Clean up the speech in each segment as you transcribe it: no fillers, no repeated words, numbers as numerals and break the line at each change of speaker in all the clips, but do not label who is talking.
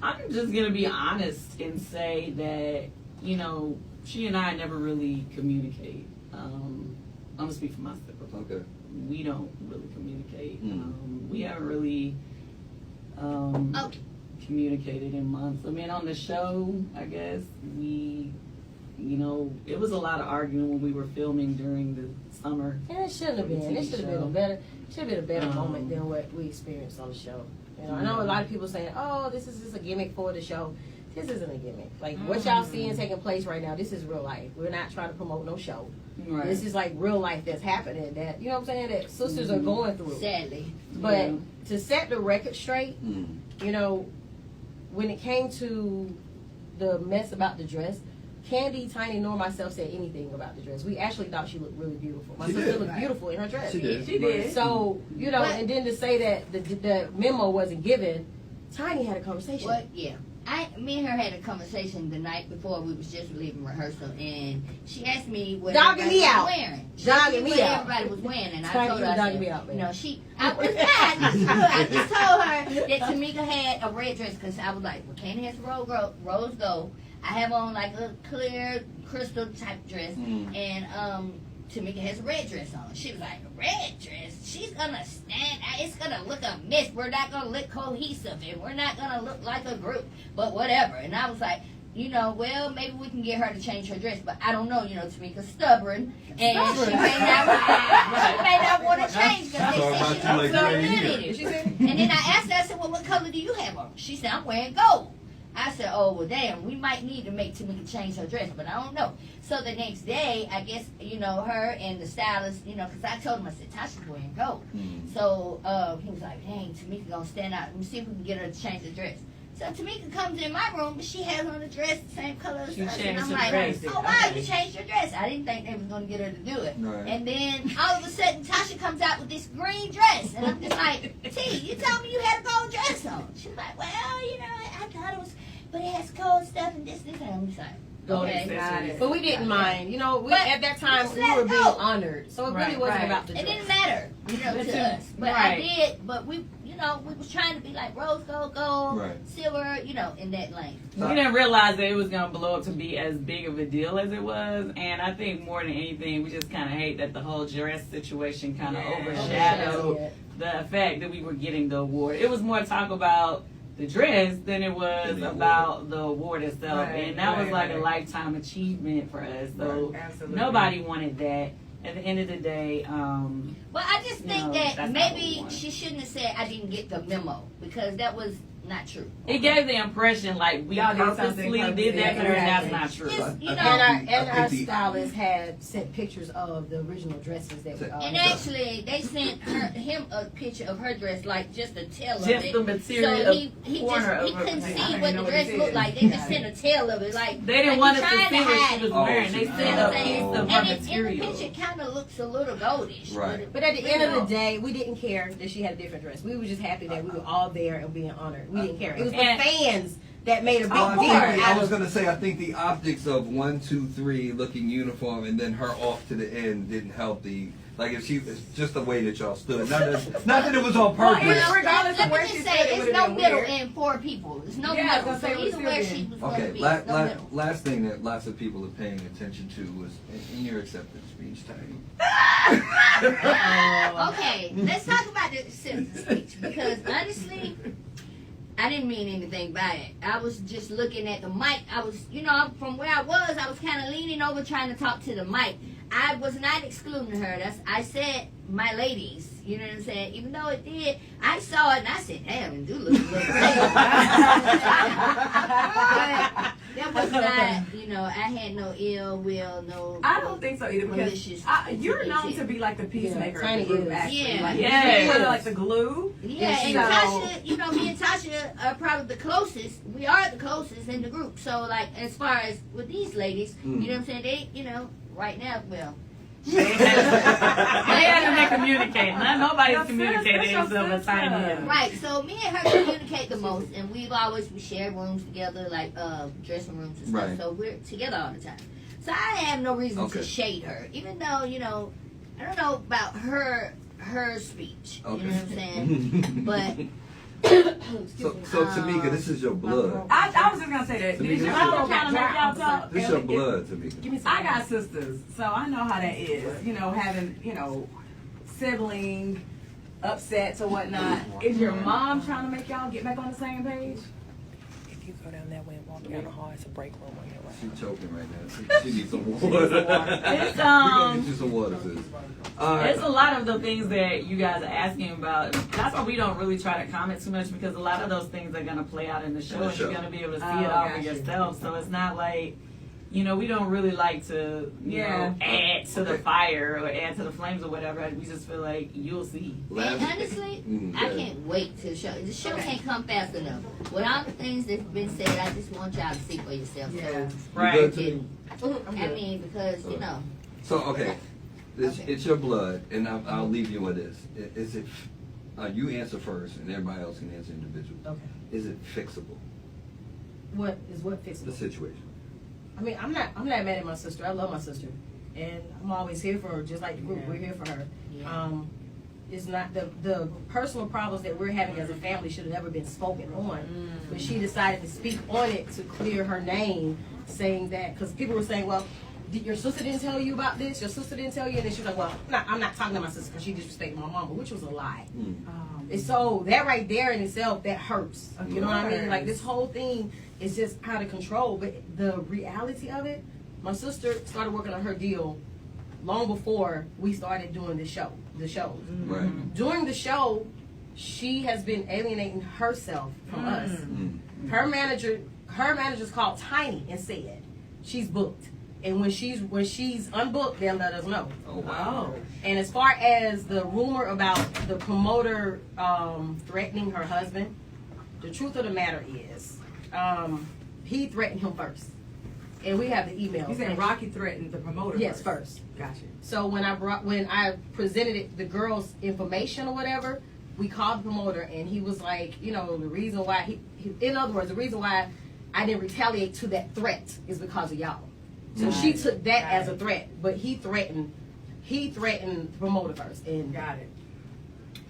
I'm just gonna be honest and say that, you know, she and I never really communicate. I'm gonna speak for myself.
Okay.
We don't really communicate. We haven't really communicated in months. I mean, on the show, I guess we, you know, it was a lot of arguing when we were filming during the summer.
And it should have been. It should have been a better moment than what we experienced on the show. You know, I know a lot of people saying, "Oh, this is just a gimmick for the show." This isn't a gimmick. Like what y'all seeing taking place right now, this is real life. We're not trying to promote no show.
Right.
This is like real life that's happening. That, you know what I'm saying, that sisters are going through.
Sadly.
But to set the record straight, you know, when it came to the mess about the dress, Candy, Tiny, nor myself said anything about the dress. We actually thought she looked really beautiful. My sister looked beautiful in her dress.
She did.
She did.
So, you know, and then to say that the memo wasn't given, Tiny had a conversation.
What? Yeah. Me and her had a conversation the night before. We was just leaving rehearsal, and she asked me what everybody was wearing. She asked me what everybody was wearing, and I told her, I said, you know, I was not. I just told her that Tamika had a red dress, because I was like, well, Candy has rose gold. I have on like a clear crystal type dress, and Tamika has a red dress on. She was like, a red dress? She's gonna stand, it's gonna look a mess. We're not gonna look cohesive, and we're not gonna look like a group, but whatever. And I was like, you know, well, maybe we can get her to change her dress, but I don't know, you know, Tamika's stubborn, and she may not want to change, because they said she looks so good in it. And then I asked her, I said, well, what color do you have on? She said, I'm wearing gold. I said, oh, well, damn, we might need to make Tamika change her dress, but I don't know. So the next day, I guess, you know, her and the stylist, you know, because I told him, I said, Tasha's wearing gold. So he was like, dang, Tamika going to stand out. Let me see if we can get her to change the dress. So Tamika comes in my room, but she has on a dress the same color as us. And I'm like, oh, wow, you changed your dress. I didn't think they was going to get her to do it.
Right.
And then all of a sudden, Tasha comes out with this green dress. And I'm just like, T, you told me you had a gold dress on. She was like, well, you know, I thought it was, but it has gold stuff and this. And I'm just like, okay.
But we didn't mind. You know, at that time, we were being honored. So it really wasn't about the dress.
It didn't matter, you know, to us. But I did, but we, you know, we was trying to be like rose gold, silver, you know, in that lane.
We didn't realize that it was going to blow up to be as big of a deal as it was. And I think more than anything, we just kind of hate that the whole dress situation kind of overshadowed the fact that we were getting the award. It was more talk about the dress than it was about the award itself. And that was like a lifetime achievement for us. So nobody wanted that. At the end of the day,
well, I just think that maybe she shouldn't have said I didn't get the memo, because that was not true.
It gave the impression like we purposely did that, but that's not true.
Just, you know,
and our stylist had sent pictures of the original dresses that we all
and actually they sent him a picture of her dress, like just a tail of it.
Just the material.
So he couldn't see what the dress looked like. They just sent a tail of it, like
they didn't want us to see what she was wearing. They sent a piece of her material.
And in the picture, it kind of looks a little goldish.
Right.
But at the end of the day, we didn't care that she had a different dress. We were just happy that we were all there and being honored. We didn't care. It was the fans that made a big deal.
I was going to say, I think the optics of 1, 2, 3 looking uniform and then her off to the end didn't help the, like if she, it's just the way that y'all stood. Not that it was on purpose.
Well, regardless of where she said, it's no middle in 4 people. There's no middle. So either where she was going to be, no middle.
Last thing that lots of people are paying attention to was in your acceptance speech, Tiny.
Okay, let's talk about the acceptance speech, because honestly, I didn't mean anything by it. I was just looking at the mic. I was, you know, from where I was kind of leaning over trying to talk to the mic. I was not excluding her. I said, my ladies. You know what I'm saying? Even though it did, I saw it and I said, damn, it do look a little crazy. That was not, you know, I had no ill will, no.
I don't think so either, because you're known to be like the peacemaker of the group, actually.
Yeah.
You're like the glue.
Yeah, and Tasha, you know, me and Tasha are probably the closest. We are the closest in the group. So, like, as far as with these ladies, you know what I'm saying? They, you know, right now, well.
They haven't been communicating. Nobody's communicating themselves as Tiny.
Right, so me and her communicate the most, and we share rooms together, like dressing rooms and stuff. So we're together all the time. So I have no reason to shade her, even though, you know, I don't know about her speech. You know what I'm saying? But
So Tamika, this is your blood.
I was just gonna say that.
Tamika,
This
this your blood, Tamika.
I got sisters, so I know how that is. You know, having sibling upsets or whatnot. Is your mom trying to make y'all get back on the same page?
If you go down that way and walk down the hall, it's a break room on your right.
She's choking right now. She needs some water.
It's
We're gonna get you some water, sis.
It's a lot of the things that you guys are asking about. That's why we don't really try to comment too much, because a lot of those things are gonna play out in the show, and you're gonna be able to see it all for yourself. So it's not like, we don't really like to, add to the fire or add to the flames or whatever. We just feel like you'll see.
And honestly, I can't wait to show. The show can't come fast enough. With all the things that's been said, I just want y'all to see for yourself.
Yeah.
So,
Right.
I mean, because,
So, okay. It's your blood, and I'll leave you with this. Is it, you answer first, and everybody else can answer individually.
Okay.
Is it fixable,
What fixable?
the situation?
I mean, I'm not mad at my sister. I love my sister, and I'm always here for her, just like the group.
Yeah.
We're here for her.
Yeah.
It's not the personal problems that we're having as a family should have never been spoken on, but she decided to speak on it to clear her name, saying that because people were saying, well, your sister didn't tell you about this. Your sister didn't tell you, and then she was like, well, I'm not talking to my sister because she disrespected my mama, which was a lie. And so that right there in itself, that hurts. You know what I mean? Like, this whole thing is just out of control. But the reality of it, my sister started working on her deal long before we started doing the shows.
Right.
During the show, she has been alienating herself from us. Her manager's called Tiny and said she's booked. And when she's unbooked, they'll let us know.
Oh, wow.
And as far as the rumor about the promoter threatening her husband, the truth of the matter is, he threatened him first. And we have the email.
You said Rocky threatened the promoter?
Yes, first.
Gotcha.
So when I presented the girl's information or whatever, we called the promoter, and he was like, the reason why in other words, the reason why I didn't retaliate to that threat is because of y'all. So she took that as a threat, but he threatened the promoter first. And
got it.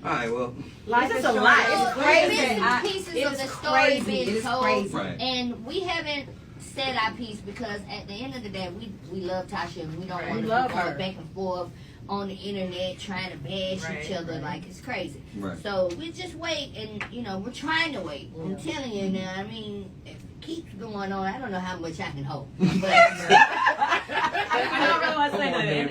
All right, well.
It's just a lot. It's crazy.
Bits and pieces of the story being told,
Right.
and we haven't said our piece because at the end of the day, we love Tasha, and we don't want to be
love
going
her.
back and forth on the internet trying to bash each other like it's crazy.
Right.
So we just wait, and we're trying to wait. I'm telling you now. I mean, if it keeps going on, I don't know how much I can hold. But
I really want to say that, and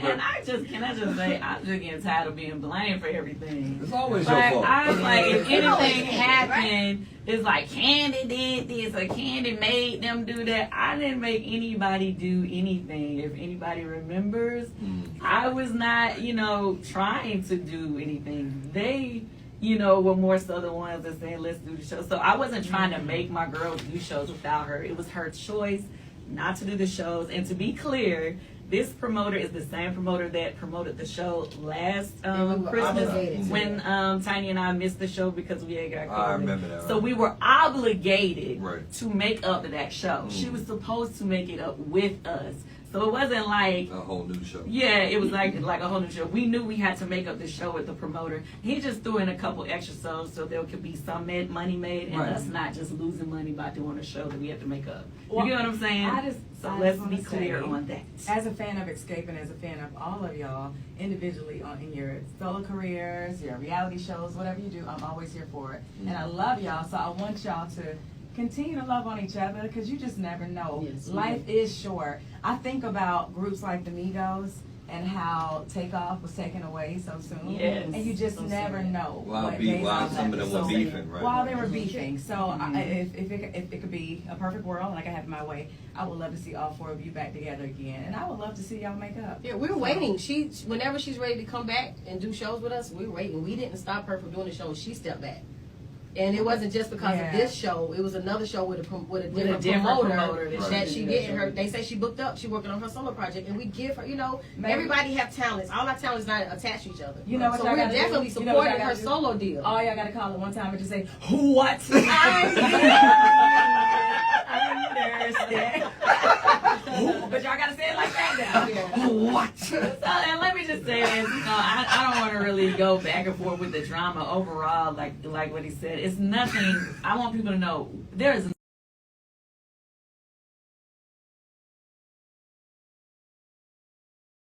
can I just say, I'm just getting tired of being blamed for everything.
It's always your
Like,
fault.
I was like, if anything
Right.
happened, it's like Candy did this or Candy made them do that. I didn't make anybody do anything. If anybody remembers, I was not, trying to do anything. They, were more so the ones that saying, let's do the show. So I wasn't trying to make my girls do shows without her. It was her choice not to do the shows. And to be clear, this promoter is the same promoter that promoted the show last Christmas when Tiny and I missed the show because we had got COVID.
I remember that.
So we were obligated
Right.
to make up that show. She was supposed to make it up with us. So it wasn't like
A whole new show.
yeah, it was like a whole new show. We knew we had to make up the show with the promoter. He just threw in a couple extra shows so there could be some money made and
Right.
us not just losing money by doing a show that we have to make up. You
Well,
get what I'm saying?
I
Let's
just
be
wanna
clear
say,
on that.
As a fan of Xscape and as a fan of all of y'all individually in your solo careers, your reality shows, whatever you do, I'm always here for it. And I love y'all, so I want y'all to continue to love on each other because you just never know.
Yes,
Life is short. I think about groups like the Migos and how Takeoff was taken away so soon.
Yes.
And you just never know.
While
what days
while
are
some of
left.
them were
So,
beefing, right?
while they were beefing. So if it could be a perfect world, like I have in my way, I would love to see all four of you back together again. And I would love to see y'all make up.
Yeah, we're waiting. Whenever she's ready to come back and do shows with us, we're waiting. We didn't stop her from doing the show. She stepped back. And it wasn't just because of this show. It was another show with a different promoter that she didn't. They say she booked up. She working on her solo project, and we give her. Everybody have talents. All our talents not attached to each other.
You know what
so
y'all
we're
gotta do?
definitely
You know what
supporting
y'all
her
gotta do?
solo deal.
All y'all gotta call it one time and just say, what? I understand. But y'all gotta say it like that now. What?
So, and let me just say this, I don't want to really go back and forth with the drama overall, like what he said. It's nothing. I want people to know there is